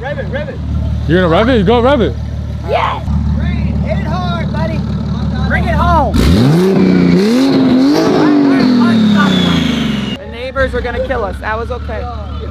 Rev it, rev it. You're gonna rev it? Go rev it. Yes! Hit it hard, buddy. Bring it home. The neighbors were gonna kill us. That was okay.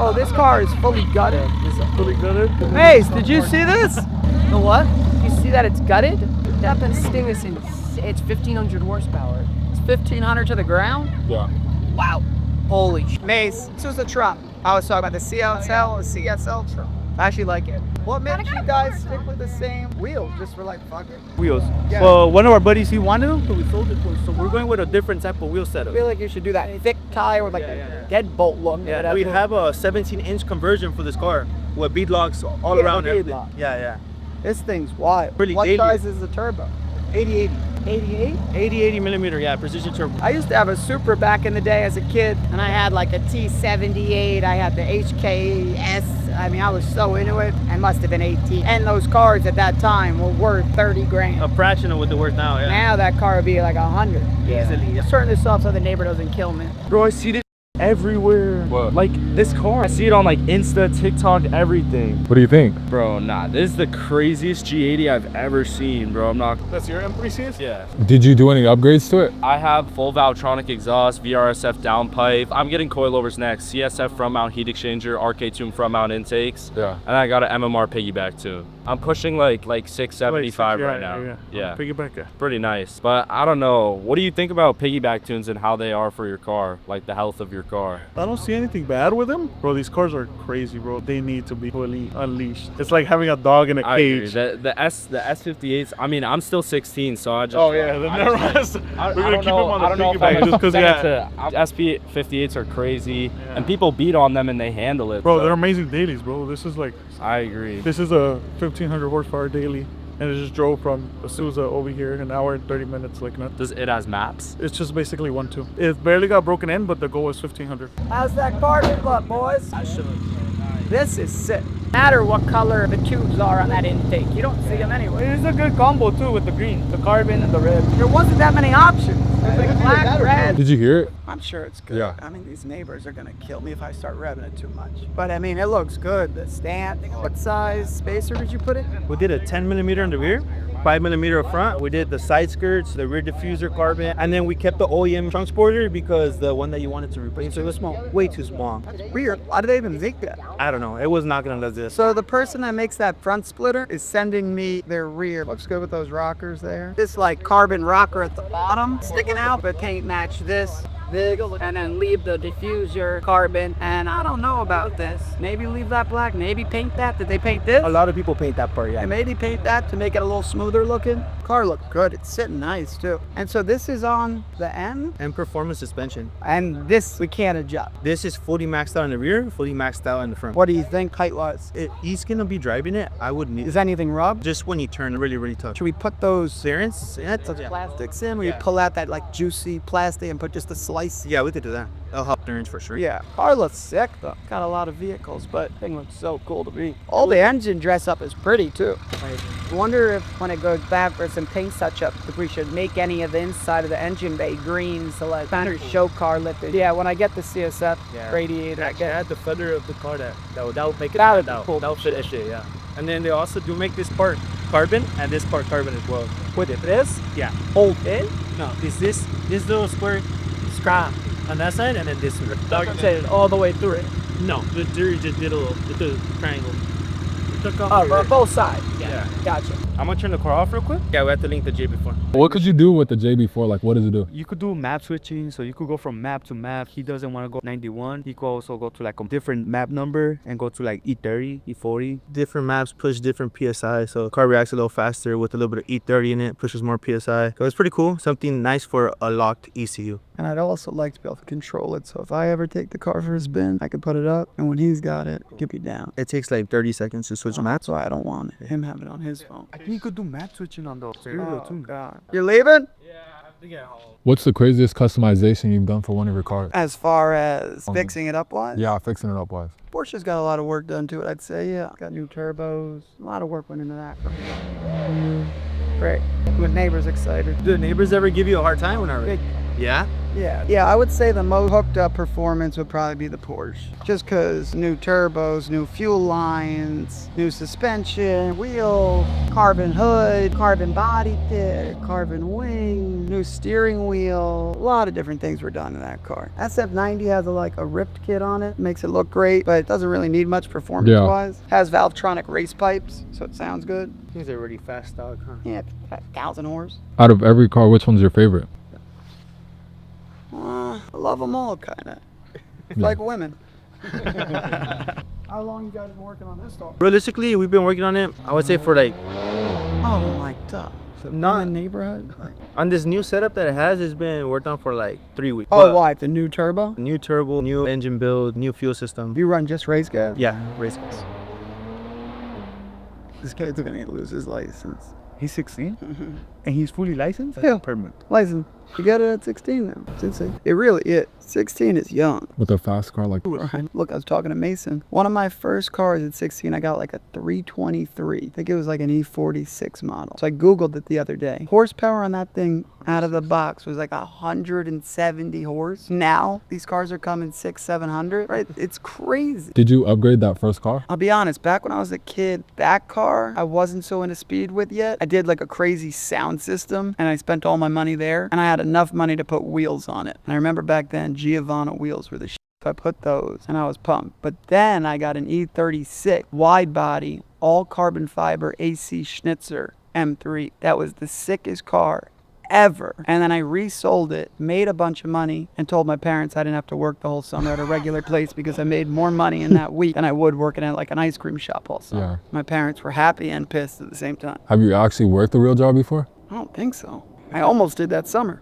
Oh, this car is fully gutted. Fully gutted? Mace, did you see this? The what? You see that it's gutted? That thing is it's 1,500 horsepower. It's 1,500 to the ground? Yeah. Wow. Holy sh. Mace, this was the truck. I was talking about the CSL, the CSL truck. I actually like it. What made you guys stick with the same wheels? Just for like, fuck it. Wheels. Yeah. Well, one of our buddies, he wanted them, so we sold it to him. So we're going with a different type of wheel setup. I feel like you should do that thick tire with like a deadbolt look. Yeah, we have a 17-inch conversion for this car with beadlocks all around everything. Beadlock. Yeah. This thing's wild. Really what daily. size is the turbo? 80. 88? 80 millimeter, yeah, precision turbo. I used to have a Supra back in the day as a kid, and I had like a T78, I had the HKS. I mean, I was so into it. I must have been 18. And those cars at that time were worth 30 grand. A fraction of what they're worth now, yeah. Now that car would be like 100. Easily. Let's turn this off so the neighbor doesn't kill me. Bro, I see this everywhere. What? Like this car, I see it on like Insta, TikTok, everything. What do you think? Bro, nah, this is the craziest G80 I've ever seen, bro. I'm not. That's your M3 series? Yeah. Did you do any upgrades to it? I have full Valvetronic exhaust, VRSF downpipe. I'm getting coilovers next. CSF front mount heat exchanger, RK tune front mount intakes. Yeah. And I got an MMR piggyback too. I'm pushing like 675 right now. Yeah. PiggyBack, yeah. Pretty nice. But I don't know. What do you think about piggyback tunes and how they are for your car? Like the health of your car? I don't see anything bad with them. Bro, these cars are crazy, bro. They need to be fully unleashed. It's like having a dog in a cage. The S58s, I mean, I'm still 16, so I just... Oh, yeah. We're going to keep them on the piggyback just because, SP58s are crazy, and people beat on them and they handle it. Bro, so. they're amazing dailies, bro. This is like... I agree. This is a 1,500 horsepower daily. And it just drove from Azusa over here in an hour and 30 minutes like nothing. Does it has maps? It's just basically 1-2. It barely got broken in, but the goal was 1,500. How's that carbon look, boys? This is sick. No matter what color the tubes are on that intake, you don't see them anyway. It's a good combo too with the green, the carbon and the red. There wasn't that many options. There's like black, red. Did you hear it? I'm sure it's good. Yeah. I mean, these neighbors are gonna kill me if I start revving it too much. But I mean, it looks good. The stand. What size spacer did you put it? We did a 10 millimeter in the rear, 5 millimeter up front. We did the side skirts, the rear diffuser carbon, and then we kept the OEM trunk spoiler because the one that you wanted to replace, it was small, way too small. Weird. Why do they even make that? I don't know. It was not gonna let this. So the person that makes that front splitter is sending me their rear. Looks good with those rockers there. This like carbon rocker at the bottom sticking out, but paint match this. And then leave the diffuser carbon. And I don't know about this. Maybe leave that black, maybe paint that. Did they paint this? A lot of people paint that part, yeah. And maybe paint that to make it a little smoother looking. Car looked good. It's sitting nice too. And so this is on the M. And performance suspension. And this we can't adjust. This is fully maxed out in the rear, fully maxed out in the front. What do you think height-wise? He's gonna be driving it. I would need Is anything rubbed? just when you turn really, really tough. Should we put those Clearance? Yeah, plastics in where you pull out that like juicy plastic and put just a slice? Yeah, we could do that. That'll help clearance for sure. Yeah, car looks sick though. Got a lot of vehicles, but thing looks so cool to me. All the engine dress up is pretty too. I wonder if when it goes back for some paint touch up, if we should make any of the inside of the engine bay green so like kind of show car lifted. Yeah, when I get the CSF radiator, I get add the feather of the car that'll make it that would be cool. That'll fit that shit, yeah. And then they also do make this part carbon and this part carbon as well. With this? Yeah. Hold in? No, this little square scrap on that side, and then this one. All the way through it. No, the jury just did a little triangle. Oh, both sides. Yeah. Gotcha. I'm gonna turn the car off real quick. Yeah, we have to link the J before. What could you do with the J4? Like, what does it do? You could do map switching, so you could go from map to map. He doesn't want to go 91. He could also go to like a different map number and go to like E30, E40. Different maps push different PSI, so the car reacts a little faster with a little bit of E30 in it, pushes more PSI. So it's pretty cool. Something nice for a locked ECU. And I'd also like to be able to control it, so if I ever take the car for a spin, I could put it up, and when he's got it, get me down. It takes like 30 seconds to switch maps. That's why I don't want him having it on his phone. I think you could do map switching on the stereo too. God. You're leaving? Yeah, I have to get home. What's the craziest customization you've done for one of your cars? As far as fixing it up wise? Yeah, fixing it up wise. Porsche's got a lot of work done to it, I'd say, yeah. Got new turbos, a lot of work went into that. Great. With neighbors excited. Do the neighbors ever give you a hard time when I Big Yeah? Yeah, I would say the most hooked up performance would probably be the Porsche. Just because new turbos, new fuel lines, new suspension, wheel, carbon hood, carbon body kit, carbon wing, new steering wheel. A lot of different things were done in that car. SF90 has a ripped kit on it, makes it look great, but it doesn't really need much performance-wise. Has Valvetronic race pipes, so it sounds good. These are really fast dog, huh? Yeah, 1,000 horse. Out of every car, which one's your favorite? I love them all, kind of. Like women. How long you guys been working on this dog? Realistically, we've been working on it, I would say for like, Oh my god. not In the neighborhood? on this new setup that it has, it's been worked on for like 3 weeks. Oh, But why? The new turbo? New turbo, new engine build, new fuel system. You run just race gas? Yeah, race cars. This kid's gonna lose his license. He's 16 and he's fully licensed? Yeah. Permit. License. You got it at 16 now. It's insane. It really is. 16 is young. With a fast car like Right. Look, I was talking to Mason. One of my first cars at 16, I got like a 323. I think it was like an E46 model. So I Googled it the other day. Horsepower on that thing out of the box was like 170 horse. Now, these cars are coming 600-700, right? It's crazy. Did you upgrade that first car? I'll be honest, back when I was a kid, that car I wasn't so into speed with yet. I did like a crazy sound system and I spent all my money there and I had enough money to put wheels on it. And I remember back then Giovanna wheels were the shit. So I put those and I was pumped. But then I got an E36 wide body, all carbon fiber AC Schnitzer M3. That was the sickest car ever. And then I resold it, made a bunch of money, and told my parents I didn't have to work the whole summer at a regular place because I made more money in that week than I would working at like an ice cream shop all summer. Yeah. My parents were happy and pissed at the same time. Have you actually worked a real job before? I don't think so. I almost did that summer.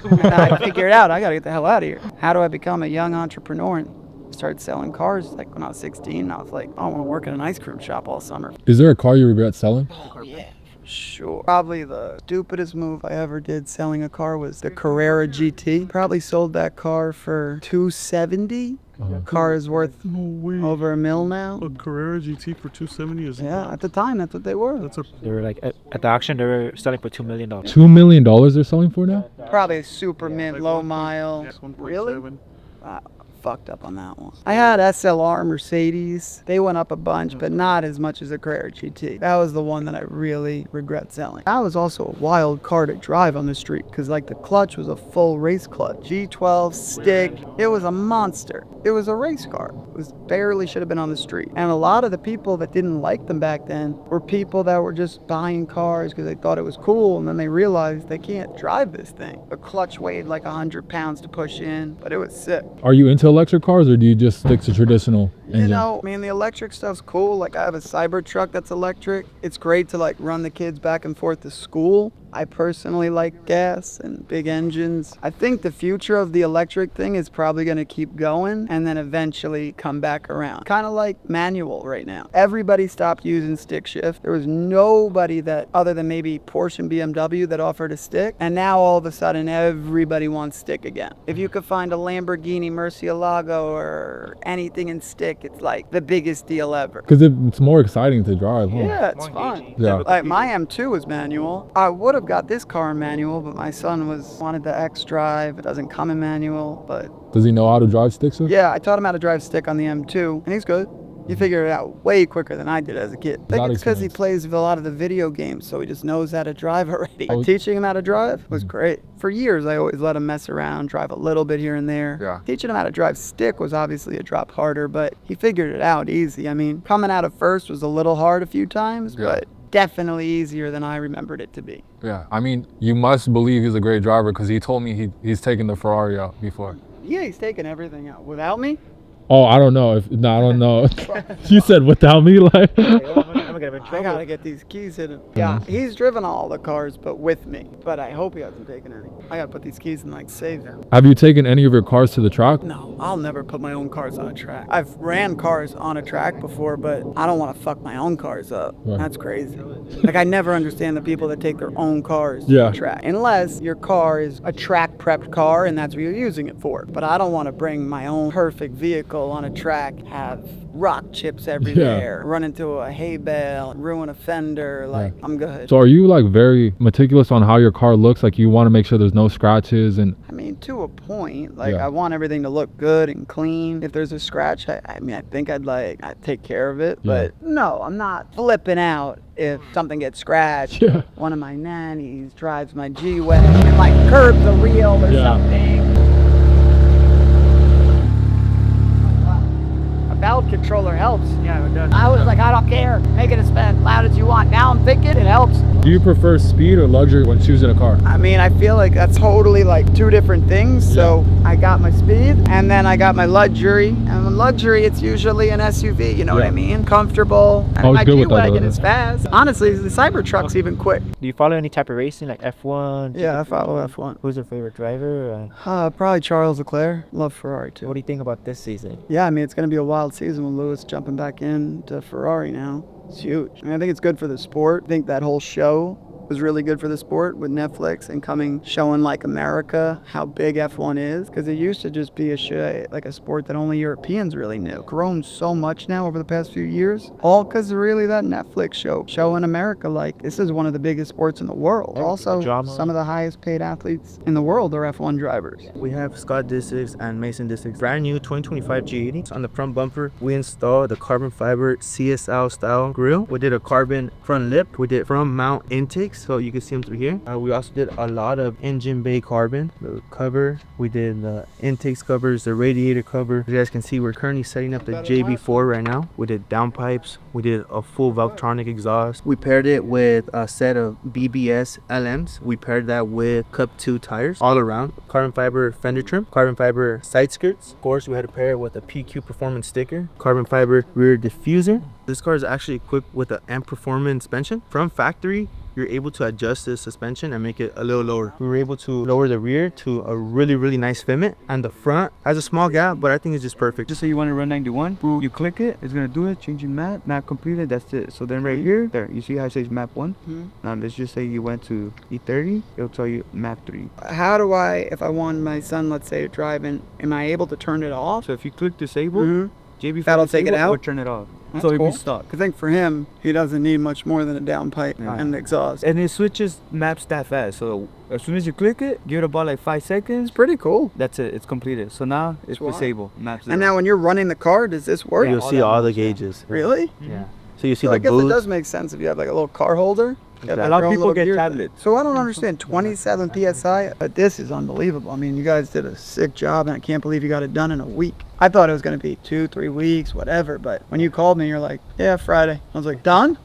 And I figured out I gotta get the hell out of here. How do I become a young entrepreneur and start selling cars? Like when I was 16, I was like, I don't want to work at an ice cream shop all summer. Is there a car you regret selling? Oh yeah, for sure. Probably the stupidest move I ever did selling a car was the Carrera GT. Probably sold that car for $270. Car is worth over $1 million now. A Carrera GT for 270 is Yeah, at the time that's what they were. that's a They were like at the auction, they were selling for $2 million. $2 million they're selling for now? Probably a super mint, low mile. 1.7. Really? Fucked up on that one. I had SLR Mercedes. They went up a bunch, but not as much as the Carrera GT. That was the one that I really regret selling. That was also a wild car to drive on the street because like the clutch was a full race clutch. G12 stick. It was a monster. It was a race car. It was barely should have been on the street. And a lot of the people that didn't like them back then were people that were just buying cars because they thought it was cool and then they realized they can't drive this thing. The clutch weighed like 100 pounds to push in, but it was sick. Are you into electric cars or do you just stick to traditional engine? You know, I mean, the electric stuff's cool. Like, I have a Cybertruck that's electric. It's great to, like, run the kids back and forth to school. I personally like gas and big engines. I think the future of the electric thing is probably going to keep going and then eventually come back around. Kind of like manual right now. Everybody stopped using stick shift. There was nobody that, other than maybe Porsche and BMW, that offered a stick. And now all of a sudden everybody wants stick again. If you could find a Lamborghini Murcielago or anything in stick, it's like the biggest deal ever. Because it's more exciting to drive, huh? Yeah, it's fun. Yeah. Like my M2 was manual. I would have got this car in manual, but my son wanted the X drive. It doesn't come in manual, but Does he know how to drive stick shift? yeah, I taught him how to drive stick on the M2, and he's good. He figured it out way quicker than I did as a kid. I think Lot it's because he experience. plays with a lot of the video games, so he just knows how to drive already. Oh. Teaching him how to drive was great. For years, I always let him mess around, drive a little bit here and there. Yeah. Teaching him how to drive stick was obviously a drop harder, but he figured it out easy. I mean, coming out of first was a little hard a few times, Yeah. but definitely easier than I remembered it to be. Yeah. I mean, you must believe he's a great driver because he told me he's taken the Ferrari out before. Yeah, he's taking everything out. Without me? Oh, I don't know. I don't know. You said without me, like. I gotta get these keys in him. Yeah, he's driven all the cars, but with me. But I hope he hasn't taken any. I gotta put these keys in like safe. Have you taken any of your cars to the track? No, I'll never put my own cars on a track. I've ran cars on a track before, but I don't want to fuck my own cars up. Right. That's crazy. Like, I never understand the people that take their own cars to Yeah. the track. Unless your car is a track prepped car and that's what you're using it for. But I don't want to bring my own perfect vehicle on a track, have rock chips everywhere, run into a hay bed detail, ruin a fender. Like, I'm good. So are you like very meticulous on how your car looks? Like you want to make sure there's no scratches and... I mean, to a point. Like, Yeah. I want everything to look good and clean. If there's a scratch, I mean, I think I'd take care of it. Yeah. But no, I'm not flipping out if something gets scratched. Yeah. One of my nannies drives my G-Wagon and like curbs a reel or something. A valve controller helps. Yeah, it does. I was like, I don't care. Make it as loud as you want. Now I'm thinking it helps. Do you prefer speed or luxury when choosing a car? I mean, I feel like that's totally like two different things. So I got my speed and then I got my luxury. And with luxury, it's usually an SUV, you know what I mean? Comfortable. And was my good with that, G-Wagon though. is fast. Honestly, the Cybertruck's even quick. Do you follow any type of racing like F1? Yeah, I follow F1. Who's your favorite driver? Probably Charles Leclerc. Love Ferrari too. What do you think about this season? Yeah, I mean, it's going to be a wild season with Lewis jumping back into Ferrari now. It's huge. I mean, I think it's good for the sport. I think that whole show was really good for the sport with Netflix and showing like America how big F1 is, because it used to just be like a sport that only Europeans really knew. Grown so much now over the past few years, all because of really that Netflix show showing America like this is one of the biggest sports in the world. Also, Drama. some of the highest paid athletes in the world are F1 drivers. We have Scott Disick and Mason Disick brand new 2025 G80. On the front bumper, we installed the carbon fiber CSL style grille. We did a carbon front lip. We did front mount intakes, so you can see them through here. We also did a lot of engine bay carbon. The cover, we did the intakes covers, the radiator cover. As you guys can see, we're currently setting up the JB4 right now. We did downpipes. We did a full Valvetronic exhaust. We paired it with a set of BBS LMs. We paired that with Cup 2 tires all around. Carbon fiber fender trim, carbon fiber side skirts. Of course, we had to pair it with a PQ Performance sticker, carbon fiber rear diffuser. This car is actually equipped with an M Performance suspension. From factory, you're able to adjust the suspension and make it a little lower. We were able to lower the rear to a really nice fitment, and the front has a small gap, but I think it's just perfect. Just say you want to run 91, you click it, it's gonna do it, changing map completed, that's it. So then right here, there, you see how it says map 1? Now let's just say you went to E30, it'll tell you map 3. How do I, if I want my son, let's say, driving, am I able to turn it off? So if you click disable, JB4 That'll take it out? or turn it off. That's So it'll cool. be stuck. I think for him, he doesn't need much more than a downpipe and exhaust. And it switches maps that fast. So as soon as you click it, give it about like 5 seconds. Pretty cool. That's it. It's completed. So now it's wild. disabled. Maps. And now when you're running the car, does this work? You'll see all the gauges. Really? Yeah. So you see So I like guess it boost. does make sense if you have like a little car holder. Exactly. a lot Your of own people little get gear thing. tablets. So I don't understand, 27 PSI, but this is unbelievable. I mean, you guys did a sick job, and I can't believe you got it done in a week. I thought it was going to be 2-3 weeks, whatever, but when you called me, you're like, yeah, Friday. I was like, done?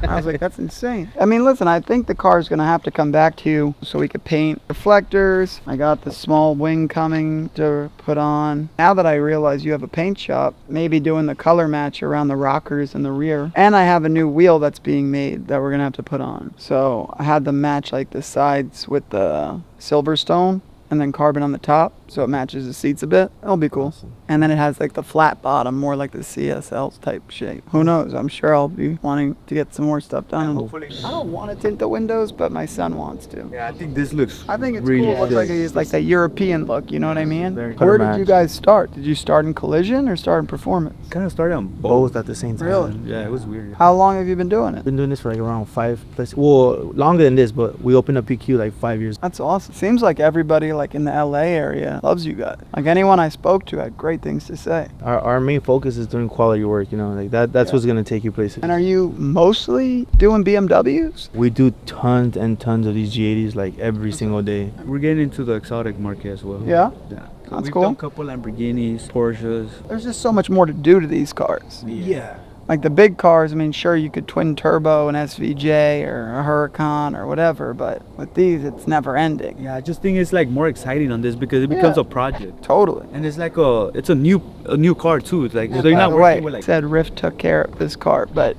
I was like, that's insane. I mean, listen, I think the car's going to have to come back to you so we could paint reflectors. I got the small wing coming to put on. Now that I realize you have a paint shop, maybe doing the color match around the rockers in the rear. And I have a new wheel that's being made that we're going to have to put on. So I had them match like the sides with the Silverstone and then carbon on the top, so it matches the seats a bit. That'll be cool. Awesome. And then it has like the flat bottom, more like the CSL type shape. Who knows? I'm sure I'll be wanting to get some more stuff done. Hopefully. I don't want to tint the windows, but my son wants to. Yeah, I think this looks. I think it's really cool. It looks good. like a European look, you know what I mean? Very Where did color you match. guys start? Did you start in collision or start in performance? Kind of started on both at the same time. Really? Yeah, it was weird. How long have you been doing it? Been doing this for like around 5+. Well, longer than this, but we opened up PQ like 5 years. That's awesome. Seems like everybody like in the LA area loves you guys. Like anyone I spoke to had great things to say. Our main focus is doing quality work. You know, like that's Yeah. what's gonna take you places. And are you mostly doing BMWs? We do tons and tons of these G80s like every single day. We're getting into the exotic market as well. Yeah? Yeah. That's We've cool. done a couple Lamborghinis, Porsches. There's just so much more to do to these cars. Yeah. Like the big cars, I mean, sure, you could twin turbo an SVJ or a Huracan or whatever, but with these, it's never ending. Yeah, I just think it's like more exciting on this because it becomes Yeah. a project. Totally. And it's like it's a new car too. It's like so you're By not the working way, with like said Riff took care of this car, but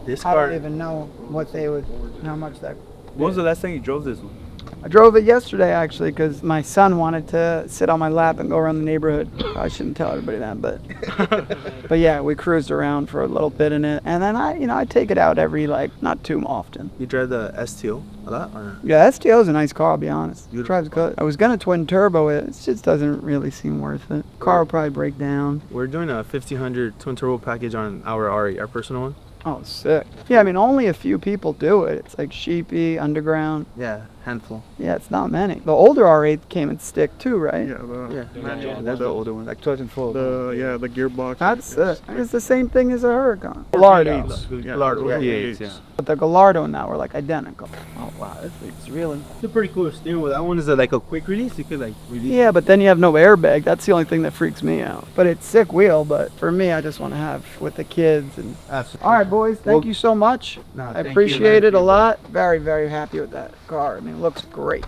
This I car, don't even know what they would, how much that. when was the last time you drove this one? I drove it yesterday actually because my son wanted to sit on my lap and go around the neighborhood. I shouldn't tell everybody that, but yeah, we cruised around for a little bit in it, and then I take it out every not too often. You drive the STO a lot or not? Yeah, STO is a nice car, I'll be honest. Beautiful Drives good. I was gonna twin turbo it. It just doesn't really seem worth it. Car will probably break down. We're doing a 1500 twin turbo package on our R8, our personal one. Oh, sick. Yeah, I mean, only a few people do it. It's like Sheepy, Underground. Yeah, handful. Yeah, it's not many. The older R8 came in stick too, right? Yeah, Yeah. That's the older one, like 2004. the gearbox. That's sick. It's the same thing as a Huracan. Gallardo. Gallardo, yeah. V8s, yeah. But the Gallardo now are like identical. Oh, wow. It's really... It's a pretty cool steering wheel. That one is like a quick release. You could like release. Yeah, but then you have no airbag. That's the only thing that freaks me out. But it's sick wheel, but for me, I just want to have with the kids. And Absolutely. all right, boys. Thank you so much. Nah, I thank you, appreciate man. it a lot. Very, very happy with that car. I mean, it looks great.